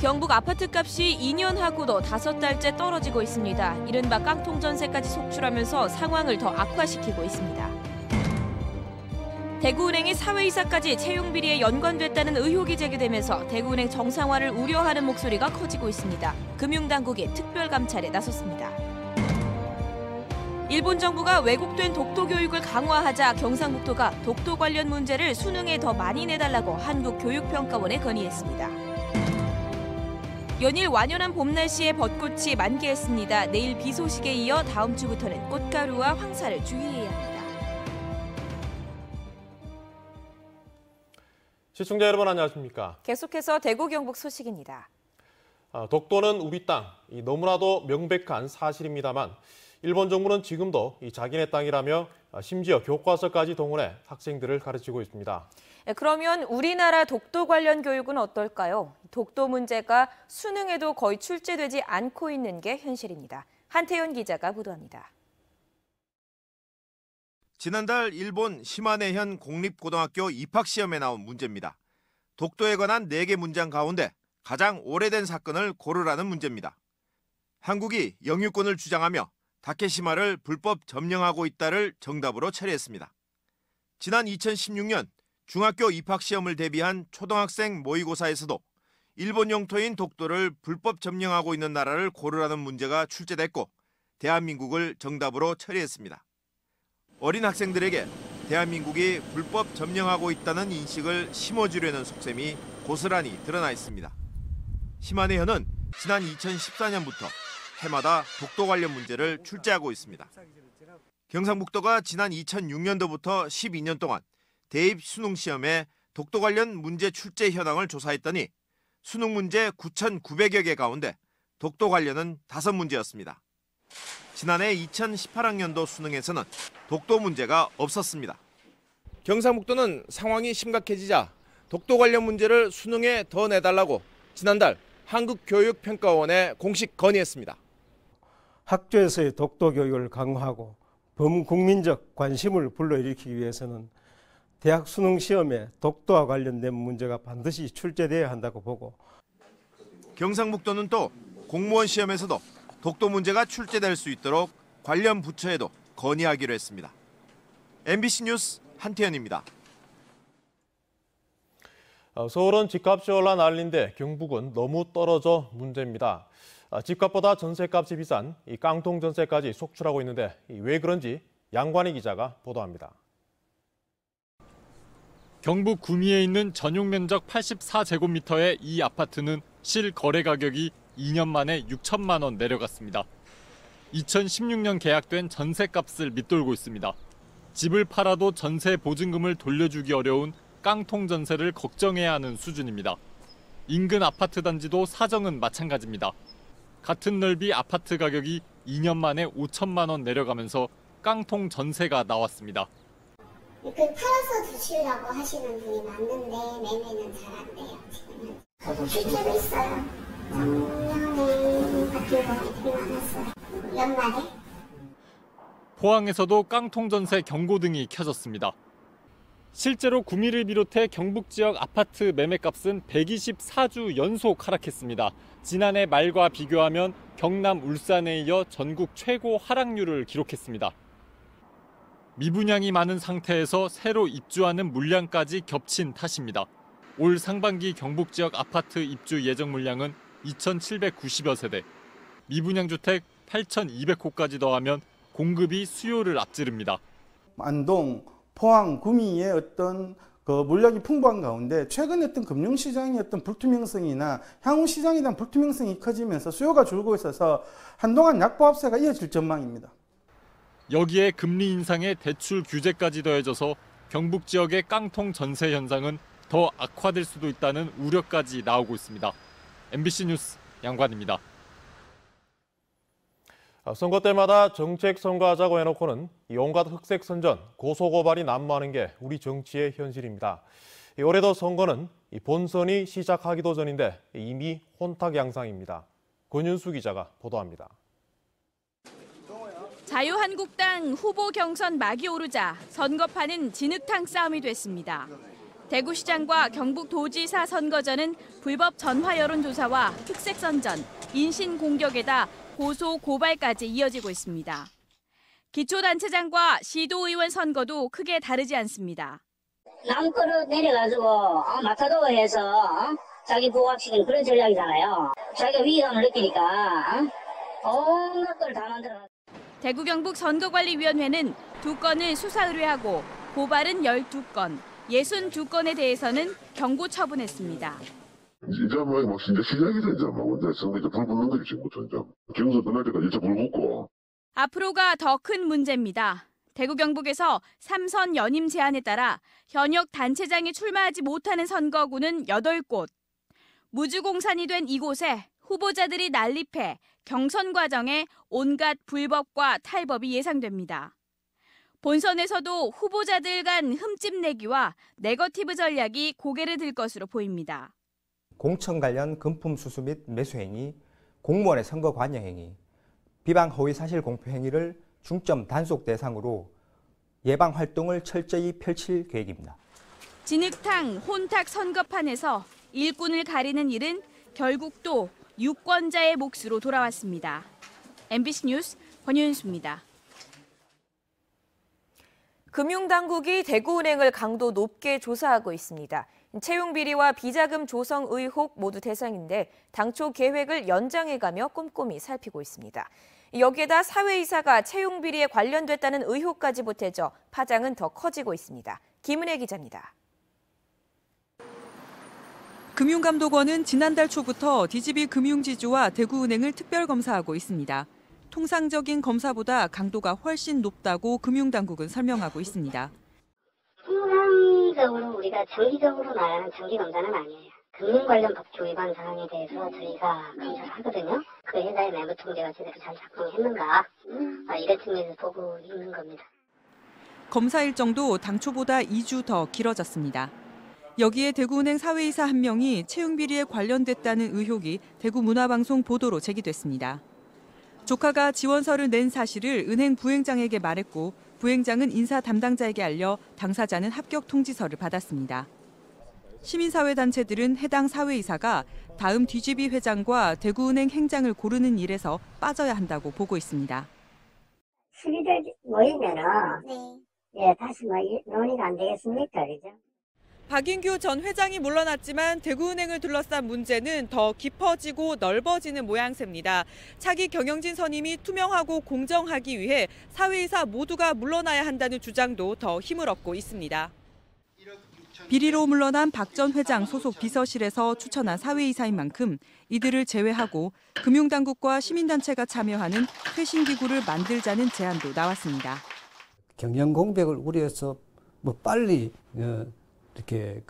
경북 아파트값이 2년 하고도 5달째 떨어지고 있습니다. 이른바 깡통 전세까지 속출하면서 상황을 더 악화시키고 있습니다. 대구은행이 사회이사까지 채용 비리에 연관됐다는 의혹이 제기되면서 대구은행 정상화를 우려하는 목소리가 커지고 있습니다. 금융당국이 특별감찰에 나섰습니다. 일본 정부가 왜곡된 독도 교육을 강화하자 경상북도가 독도 관련 문제를 수능에 더 많이 내달라고 한국교육평가원에 건의했습니다. 연일 완연한 봄 날씨에 벚꽃이 만개했습니다. 내일 비 소식에 이어 다음 주부터는 꽃가루와 황사를 주의해야 합니다. 시청자 여러분 안녕하십니까? 계속해서 대구 경북 소식입니다. 독도는 우리 땅, 너무나도 명백한 사실입니다만 일본 정부는 지금도 자기네 땅이라며 심지어 교과서까지 동원해 학생들을 가르치고 있습니다. 그러면 우리나라 독도 관련 교육은 어떨까요? 독도 문제가 수능에도 거의 출제되지 않고 있는 게 현실입니다. 한태현 기자가 보도합니다. 지난달 일본 시마네현 공립고등학교 입학시험에 나온 문제입니다. 독도에 관한 4개 문장 가운데 가장 오래된 사건을 고르라는 문제입니다. 한국이 영유권을 주장하며 다케시마를 불법 점령하고 있다를 정답으로 처리했습니다. 지난 2016년 중학교 입학시험을 대비한 초등학생 모의고사에서도 일본 영토인 독도를 불법 점령하고 있는 나라를 고르라는 문제가 출제됐고 대한민국을 정답으로 처리했습니다. 어린 학생들에게 대한민국이 불법 점령하고 있다는 인식을 심어주려는 속셈이 고스란히 드러나 있습니다. 시마네현은 지난 2014년부터 해마다 독도 관련 문제를 출제하고 있습니다. 경상북도가 지난 2006년도부터 12년 동안 대입 수능 시험에 독도 관련 문제 출제 현황을 조사했더니 수능 문제 9,900여 개 가운데 독도 관련은 5문제였습니다. 지난해 2018학년도 수능에서는 독도 문제가 없었습니다. 경상북도는 상황이 심각해지자 독도 관련 문제를 수능에 더 내달라고 지난달 한국교육평가원에 공식 건의했습니다. 학교에서의 독도 교육을 강화하고 범국민적 관심을 불러일으키기 위해서는 대학 수능 시험에 독도와 관련된 문제가 반드시 출제돼야 한다고 보고 경상북도는 또 공무원 시험에서도 독도 문제가 출제될 수 있도록 관련 부처에도 건의하기로 했습니다. MBC 뉴스 한태현입니다. 서울은 집값이 올라 난리인데 경북은 너무 떨어져 문제입니다. 집값보다 전세값이 비싼 이 깡통 전세까지 속출하고 있는데 왜 그런지 양관희 기자가 보도합니다. 경북 구미에 있는 전용 면적 84제곱미터의 이 아파트는 실거래 가격이 2년 만에 6천만 원 내려갔습니다. 2016년 계약된 전세값을 밑돌고 있습니다. 집을 팔아도 전세 보증금을 돌려주기 어려운 깡통 전세를 걱정해야 하는 수준입니다. 인근 아파트 단지도 사정은 마찬가지입니다. 같은 넓이 아파트 가격이 2년 만에 5천만 원 내려가면서 깡통 전세가 나왔습니다. 팔아서 주시려고 하시는 분이 많은데 매매는 잘 안 돼요. 지금은 실제로 있어요. 작년에 바뀐 거 되게 많았어요. 연말에. 포항에서도 깡통 전세 경고등이 켜졌습니다. 실제로 구미를 비롯해 경북 지역 아파트 매매값은 124주 연속 하락했습니다. 지난해 말과 비교하면 경남, 울산에 이어 전국 최고 하락률을 기록했습니다. 미분양이 많은 상태에서 새로 입주하는 물량까지 겹친 탓입니다. 올 상반기 경북 지역 아파트 입주 예정 물량은 2,790여 세대, 미분양 주택 8,200호까지 더하면 공급이 수요를 앞지릅니다. 안동, 포항, 구미의 어떤 물량이 풍부한 가운데 최근 어떤 금융시장의 어떤 불투명성이나 향후 시장에 대한 불투명성이 커지면서 수요가 줄고 있어서 한동안 약보합세가 이어질 전망입니다. 여기에 금리 인상에 대출 규제까지 더해져서 경북 지역의 깡통 전세 현상은 더 악화될 수도 있다는 우려까지 나오고 있습니다. MBC 뉴스 양관입니다. 선거 때마다 정책 선거하자고 해놓고는 온갖 흑색 선전, 고소고발이 난무하는 게 우리 정치의 현실입니다. 올해도 선거는 본선이 시작하기도 전인데 이미 혼탁 양상입니다. 권윤수 기자가 보도합니다. 자유한국당 후보 경선 막이 오르자 선거판은 진흙탕 싸움이 됐습니다. 대구시장과 경북도지사 선거전은 불법 전화 여론조사와 흑색 선전, 인신 공격에다 고소 고발까지 이어지고 있습니다. 기초단체장과 시도의원 선거도 크게 다르지 않습니다. 남 거를 내려가지고 마타도어해서 자기 부각시키는 그런 전략이잖아요. 자기가 위기감을 느끼니까 온갖 걸 다 만들어놨어요. 대구 경북 선거관리위원회는 2건을 수사 의뢰하고 고발은 12건, 62건에 대해서는 경고 처분했습니다. 이제 뭐 진짜 시작이죠. 이제 뭐 이제 선거 이제 불 붙는 거지 지금부터 이제 경선 끝날 때까지 이제 불 붙고. 앞으로가 더 큰 문제입니다. 대구 경북에서 3선 연임 제한에 따라 현역 단체장이 출마하지 못하는 선거구는 8곳. 무주공산이 된 이곳에 후보자들이 난립해 경선 과정에 온갖 불법과 탈법이 예상됩니다. 본선에서도 후보자들 간 흠집 내기와 네거티브 전략이 고개를 들 것으로 보입니다. 공천 관련 금품 수수 및 매수 행위, 공무원의 선거 관여 행위, 비방 허위 사실 공표 행위를 중점 단속 대상으로 예방 활동을 철저히 펼칠 계획입니다. 진흙탕, 혼탁 선거판에서 일꾼을 가리는 일은 결국 또 유권자의 몫으로 돌아왔습니다. MBC 뉴스 권윤수입니다. 금융당국이 대구은행을 강도 높게 조사하고 있습니다. 채용 비리와 비자금 조성 의혹 모두 대상인데 당초 계획을 연장해가며 꼼꼼히 살피고 있습니다. 여기에다 사회이사가 채용 비리에 관련됐다는 의혹까지 보태져 파장은 더 커지고 있습니다. 김은혜 기자입니다. 금융감독원은 지난달 초부터 DGB 금융지주와 대구은행을 특별검사하고 있습니다. 통상적인 검사보다 강도가 훨씬 높다고 금융당국은 설명하고 있습니다. 통상적으로 우리가 정기적으로 나가는 정기검사는 아니에요. 금융 관련 법규 위반 사항에 대해서 저희가 검사를 하거든요. 그 회사의 내부 통제가 제대로 잘 작동했는가 이런 측면에서 보고 있는 겁니다. 검사 일정도 당초보다 2주 더 길어졌습니다. 여기에 대구은행 사회이사 한 명이 채용 비리에 관련됐다는 의혹이 대구문화방송 보도로 제기됐습니다. 조카가 지원서를 낸 사실을 은행 부행장에게 말했고 부행장은 인사 담당자에게 알려 당사자는 합격 통지서를 받았습니다. 시민사회단체들은 해당 사회이사가 다음 DGB 회장과 대구은행 행장을 고르는 일에서 빠져야 한다고 보고 있습니다. 시비들 모이면은 다시 논의가 안 되겠습니까? 그죠? 박인규 전 회장이 물러났지만 대구은행을 둘러싼 문제는 더 깊어지고 넓어지는 모양새입니다. 차기 경영진 선임이 투명하고 공정하기 위해 사회이사 모두가 물러나야 한다는 주장도 더 힘을 얻고 있습니다. 비리로 물러난 박 전 회장 소속 비서실에서 추천한 사회이사인 만큼 이들을 제외하고 금융당국과 시민단체가 참여하는 쇄신기구를 만들자는 제안도 나왔습니다. 경영 공백을 우려해서 빨리 이렇게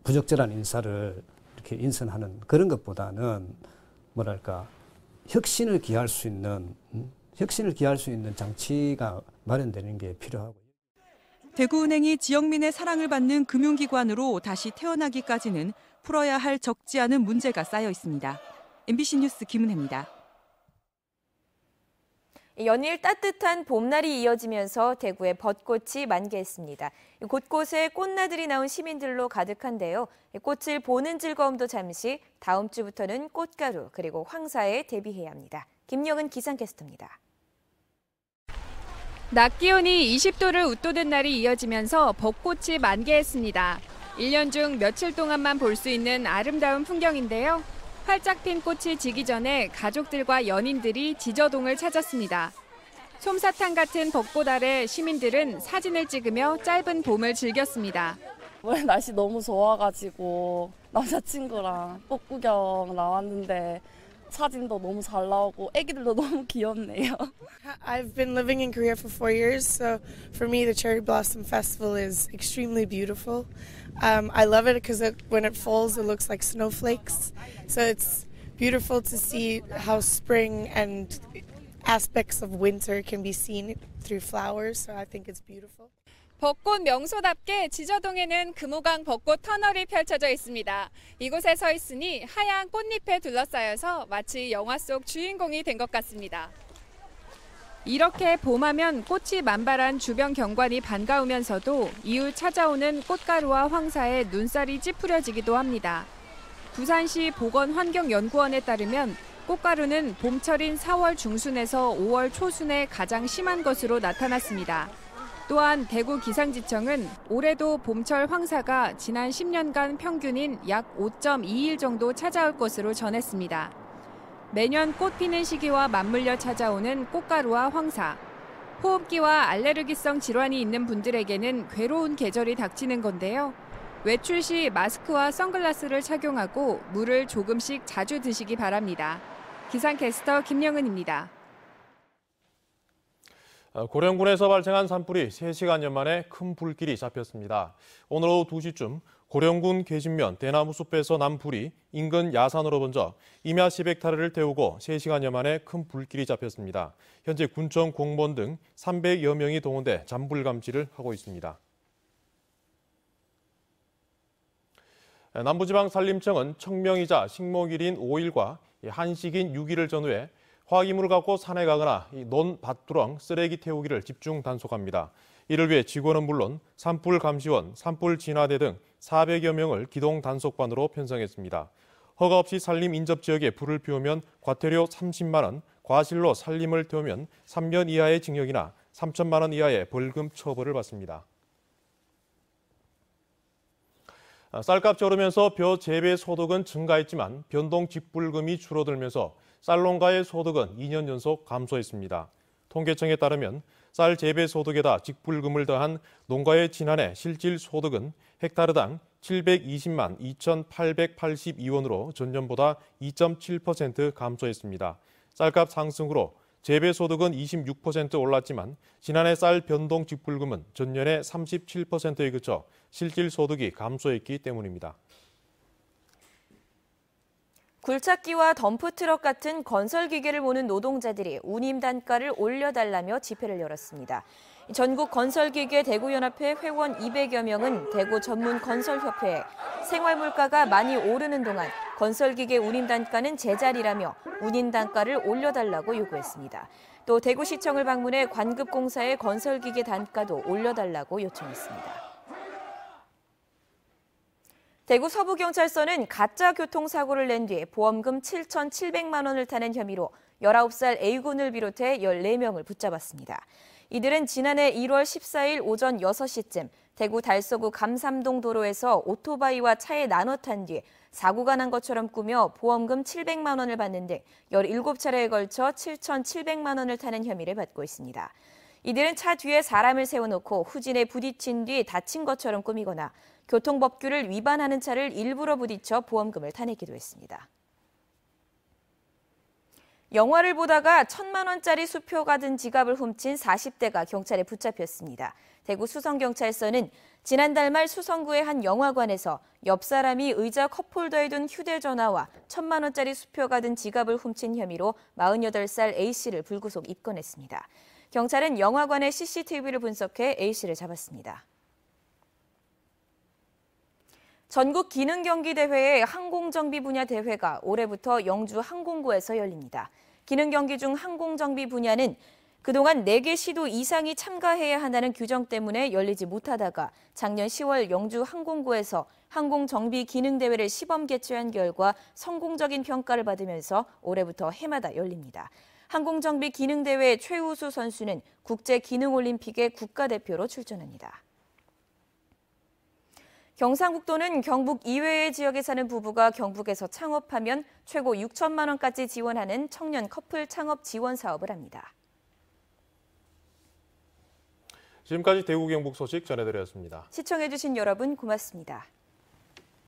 부적절한 인사를 이렇게 인선하는 그런 것보다는 혁신을 기할 수 있는 장치가 마련되는 게 필요하고. 대구은행이 지역민의 사랑을 받는 금융기관으로 다시 태어나기까지는 풀어야 할 적지 않은 문제가 쌓여 있습니다. MBC 뉴스 김은혜입니다. 연일 따뜻한 봄날이 이어지면서 대구에 벚꽃이 만개했습니다. 곳곳에 꽃나들이 나온 시민들로 가득한데요. 꽃을 보는 즐거움도 잠시, 다음 주부터는 꽃가루 그리고 황사에 대비해야 합니다. 김영은 기상캐스터입니다. 낮 기온이 20도를 웃도는 날이 이어지면서 벚꽃이 만개했습니다. 1년 중 며칠 동안만 볼 수 있는 아름다운 풍경인데요. 활짝 핀 꽃이 지기 전에 가족들과 연인들이 지저동을 찾았습니다. 솜사탕 같은 벚꽃 아래 시민들은 사진을 찍으며 짧은 봄을 즐겼습니다. 오늘 날씨 너무 좋아가지고 남자친구랑 꽃 구경 나왔는데 사진도 너무 잘 나오고 애기들도 너무 귀엽네요. I've been living in Korea for 4 years, so for me the Cherry Blossom Festival is extremely beautiful. I love it because when it falls it looks like snowflakes. So it's beautiful to see how spring and aspects of winter can be seen through flowers. So I think it's beautiful. 벚꽃 명소답게 지저동에는 금호강 벚꽃 터널이 펼쳐져 있습니다. 이곳에 서 있으니 하얀 꽃잎에 둘러싸여서 마치 영화 속 주인공이 된 것 같습니다. 이렇게 봄하면 꽃이 만발한 주변 경관이 반가우면서도 이후 찾아오는 꽃가루와 황사에 눈살이 찌푸려지기도 합니다. 부산시 보건환경연구원에 따르면 꽃가루는 봄철인 4월 중순에서 5월 초순에 가장 심한 것으로 나타났습니다. 또한 대구 기상지청은 올해도 봄철 황사가 지난 10년간 평균인 약 5.2일 정도 찾아올 것으로 전했습니다. 매년 꽃 피는 시기와 맞물려 찾아오는 꽃가루와 황사. 호흡기와 알레르기성 질환이 있는 분들에게는 괴로운 계절이 닥치는 건데요. 외출 시 마스크와 선글라스를 착용하고 물을 조금씩 자주 드시기 바랍니다. 기상캐스터 김영은입니다. 고령군에서 발생한 산불이 3시간여 만에 큰 불길이 잡혔습니다. 오늘 오후 2시쯤 고령군 계신면 대나무 숲에서 난 불이 인근 야산으로 번져 임야 10헥타르를 태우고 3시간여 만에 큰 불길이 잡혔습니다. 현재 군청 공무원 등 300여 명이 동원돼 잔불 감지를 하고 있습니다. 남부지방산림청은 청명이자 식목일인 5일과 한식인 6일을 전후해 화기물을 갖고 산에 가거나 논, 밭두렁, 쓰레기 태우기를 집중 단속합니다. 이를 위해 직원은 물론 산불 감시원, 산불 진화대 등 400여 명을 기동 단속반으로 편성했습니다. 허가 없이 산림 인접 지역에 불을 피우면 과태료 30만 원, 과실로 산림을 태우면 3년 이하의 징역이나 3천만 원 이하의 벌금 처벌을 받습니다. 쌀값이 오르면서 벼 재배 소득은 증가했지만 변동 직불금이 줄어들면서 쌀농가의 소득은 2년 연속 감소했습니다. 통계청에 따르면 쌀 재배 소득에다 직불금을 더한 농가의 지난해 실질 소득은 헥타르당 720만 2,882원으로 전년보다 2.7% 감소했습니다. 쌀값 상승으로 재배 소득은 26% 올랐지만 지난해 쌀 변동 직불금은 전년의 37%에 그쳐 실질 소득이 감소했기 때문입니다. 굴착기와 덤프트럭 같은 건설기계를 모는 노동자들이 운임 단가를 올려달라며 집회를 열었습니다. 전국 건설기계 대구연합회 회원 200여 명은 대구 전문건설협회에 생활물가가 많이 오르는 동안 건설기계 운임 단가는 제자리라며 운임 단가를 올려달라고 요구했습니다. 또 대구시청을 방문해 관급공사의 건설기계 단가도 올려달라고 요청했습니다. 대구 서부경찰서는 가짜 교통사고를 낸 뒤 보험금 7,700만 원을 타는 혐의로 19살 A군을 비롯해 14명을 붙잡았습니다. 이들은 지난해 1월 14일 오전 6시쯤 대구 달서구 감삼동 도로에서 오토바이와 차에 나눠 탄 뒤 사고가 난 것처럼 꾸며 보험금 700만 원을 받는 등 17차례에 걸쳐 7,700만 원을 타는 혐의를 받고 있습니다. 이들은 차 뒤에 사람을 세워놓고 후진에 부딪힌 뒤 다친 것처럼 꾸미거나 교통법규를 위반하는 차를 일부러 부딪혀 보험금을 타내기도 했습니다. 영화를 보다가 1,000만 원짜리 수표가 든 지갑을 훔친 40대가 경찰에 붙잡혔습니다. 대구 수성경찰서는 지난달 말 수성구의 한 영화관에서 옆 사람이 의자 컵홀더에 둔 휴대전화와 1,000만 원짜리 수표가 든 지갑을 훔친 혐의로 48살 A씨를 불구속 입건했습니다. 경찰은 영화관의 CCTV를 분석해 A씨를 잡았습니다. 전국 기능경기대회의 항공정비 분야 대회가 올해부터 영주 항공구에서 열립니다. 기능경기 중 항공정비 분야는 그동안 4개 시도 이상이 참가해야 한다는 규정 때문에 열리지 못하다가 작년 10월 영주 항공구에서 항공정비 기능대회를 시범 개최한 결과 성공적인 평가를 받으면서 올해부터 해마다 열립니다. 항공정비 기능대회 최우수 선수는 국제기능올림픽의 국가대표로 출전합니다. 경상북도는 경북 이외의 지역에 사는 부부가 경북에서 창업하면 최고 6천만 원까지 지원하는 청년 커플 창업 지원 사업을 합니다. 지금까지 대구 경북 소식 전해드렸습니다. 시청해주신 여러분 고맙습니다.